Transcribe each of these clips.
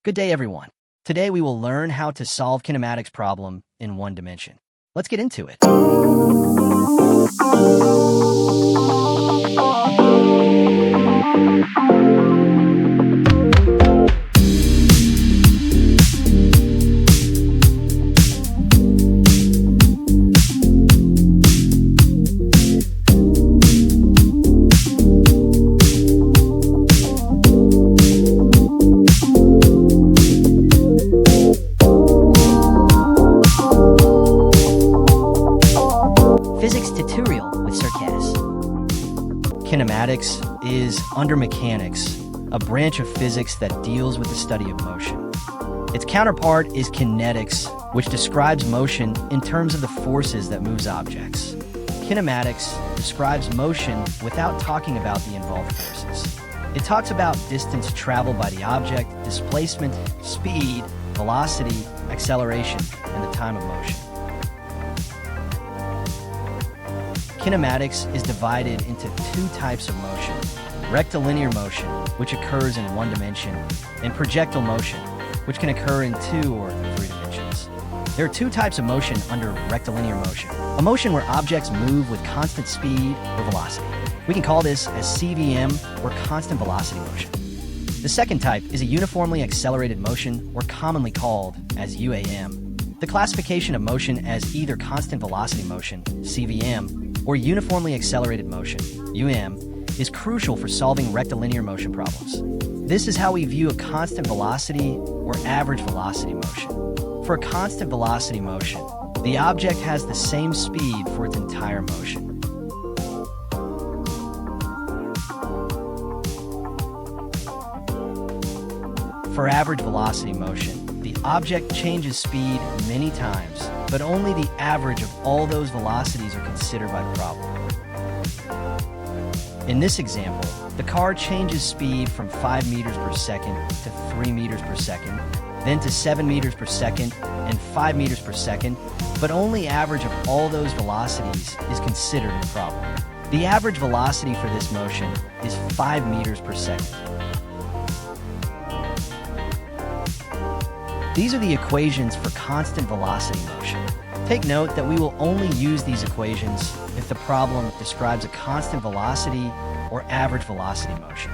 Good day, everyone. Today we will learn how to solve kinematics problem in one dimension. Let's get into it. Physics tutorial with Circus. Kinematics is, under mechanics, a branch of physics that deals with the study of motion. Its counterpart is kinetics, which describes motion in terms of the forces that moves objects. Kinematics describes motion without talking about the involved forces. It talks about distance traveled by the object, displacement, speed, velocity, acceleration, and the time of motion. Kinematics is divided into two types of motion: rectilinear motion, which occurs in one dimension, and projectile motion, which can occur in two or three dimensions. There are two types of motion under rectilinear motion: a motion where objects move with constant speed or velocity. We can call this as CVM, or constant velocity motion. The second type is a uniformly accelerated motion, or commonly called as UAM. The classification of motion as either constant velocity motion, CVM, or uniformly accelerated motion, UM, is crucial for solving rectilinear motion problems. This is how we view a constant velocity or average velocity motion. For a constant velocity motion, the object has the same speed for its entire motion. For average velocity motion, the object changes speed many times, but only the average of all those velocities are considered by the problem. In this example, the car changes speed from 5 meters per second to 3 meters per second, then to 7 meters per second and 5 meters per second, but only average of all those velocities is considered in the problem. The average velocity for this motion is 5 meters per second. These are the equations for constant velocity motion. Take note that we will only use these equations if the problem describes a constant velocity or average velocity motion.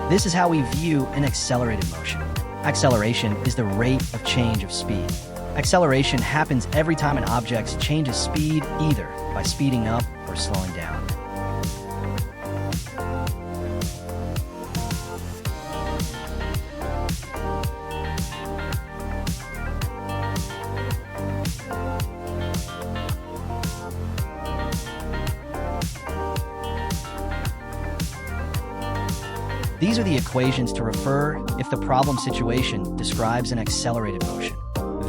This is how we view an accelerated motion. Acceleration is the rate of change of speed. Acceleration happens every time an object changes speed, either by speeding up or slowing down. These are the equations to refer if the problem situation describes an accelerated motion.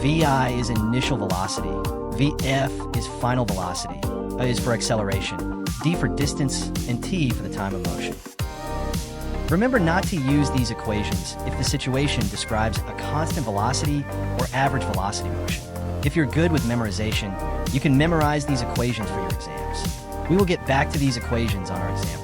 VI is initial velocity, VF is final velocity, is for acceleration, D for distance, and T for the time of motion. Remember not to use these equations if the situation describes a constant velocity or average velocity motion. If you're good with memorization, you can memorize these equations for your exams. We will get back to these equations on our examples.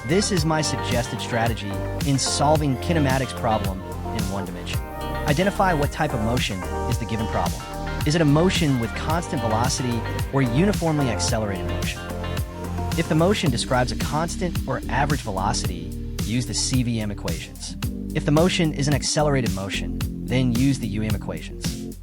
This is my suggested strategy in solving kinematics problem in one dimension. Identify what type of motion is the given problem. Is it a motion with constant velocity or uniformly accelerated motion? If the motion describes a constant or average velocity, use the CVM equations. If the motion is an accelerated motion, then use the UM equations.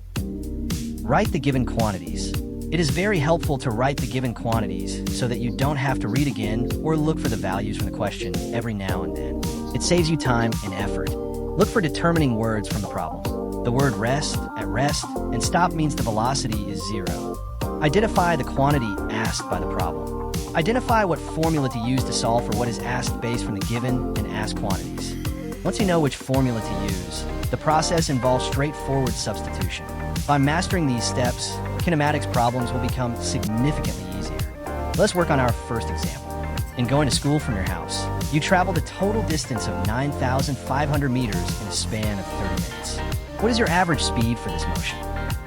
Write the given quantities. It is very helpful to write the given quantities so that you don't have to read again or look for the values from the question every now and then. It saves you time and effort. Look for determining words from the problem. The word rest, at rest, and stop means the velocity is 0. Identify the quantity asked by the problem. Identify what formula to use to solve for what is asked based from the given and asked quantities. Once you know which formula to use, the process involves straightforward substitution. By mastering these steps, kinematics problems will become significantly easier. Let's work on our first example. in going to school from your house. You traveled a total distance of 9,500 meters in a span of 30 minutes. What is your average speed for this motion?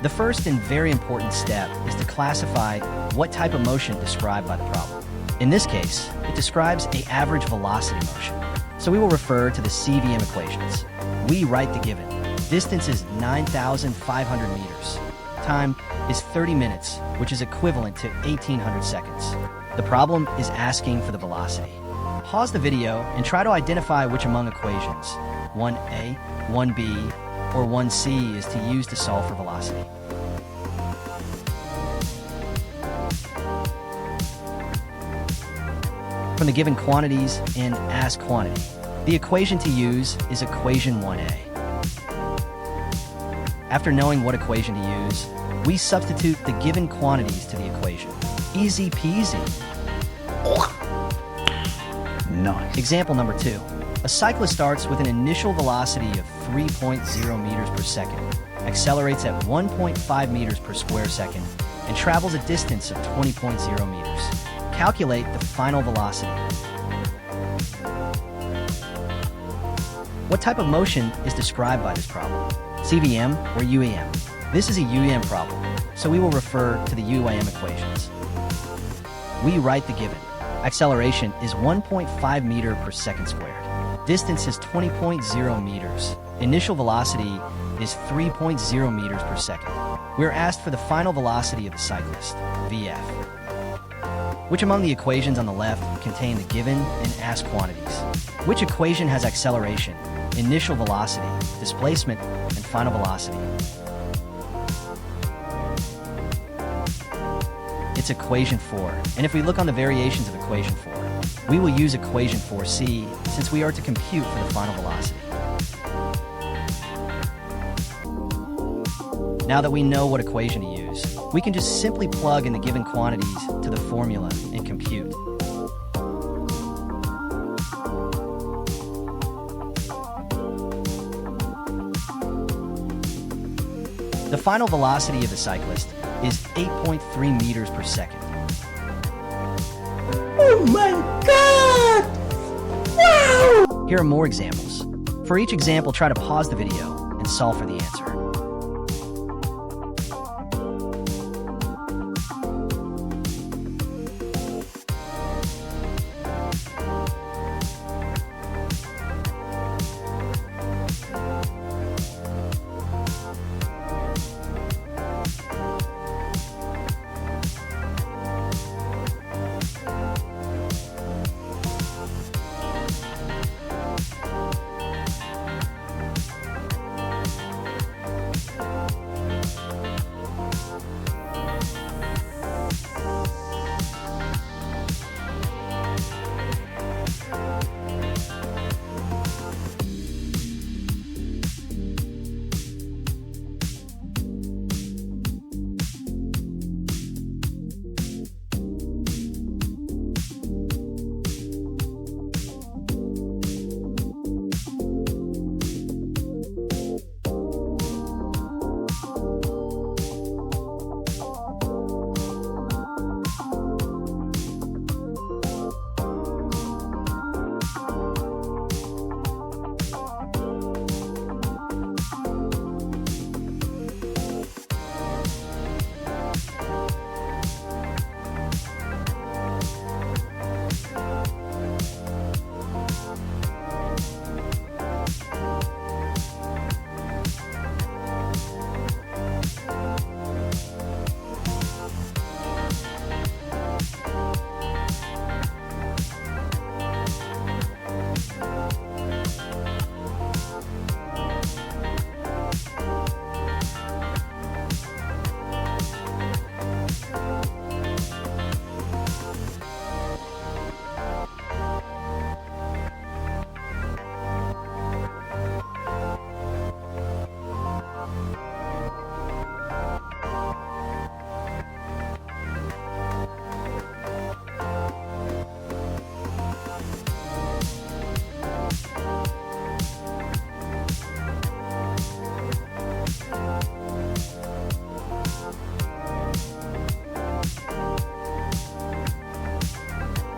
The first and very important step is to classify what type of motion described by the problem. In this case, it describes an average velocity motion. So we will refer to the CVM equations. We write the given. Distance is 9,500 meters. Time is 30 minutes, which is equivalent to 1,800 seconds. The problem is asking for the velocity. Pause the video and try to identify which among equations, 1a, 1b, or 1c is to use to solve for velocity. From the given quantities and asked quantity, the equation to use is equation 1a. After knowing what equation to use, we substitute the given quantities to the equation. Easy peasy. Nice. Example number 2. A cyclist starts with an initial velocity of 3.0 meters per second, accelerates at 1.5 meters per square second, and travels a distance of 20.0 meters. Calculate the final velocity. What type of motion is described by this problem? CVM or UAM? This is a UAM problem, so we will refer to the UAM equations. We write the given. Acceleration is 1.5 meter per second squared. Distance is 20.0 meters. Initial velocity is 3.0 meters per second. We are asked for the final velocity of the cyclist, VF. Which among the equations on the left contain the given and asked quantities? Which equation has acceleration, initial velocity, displacement, and final velocity? It's equation 4, and if we look on the variations of equation 4, we will use equation 4c since we are to compute for the final velocity. Now that we know what equation to use, we can just simply plug in the given quantities to the formula and compute. The final velocity of the cyclist is 8.3 meters per second. Oh my God! Wow! Here are more examples. For each example, try to pause the video and solve for the answer.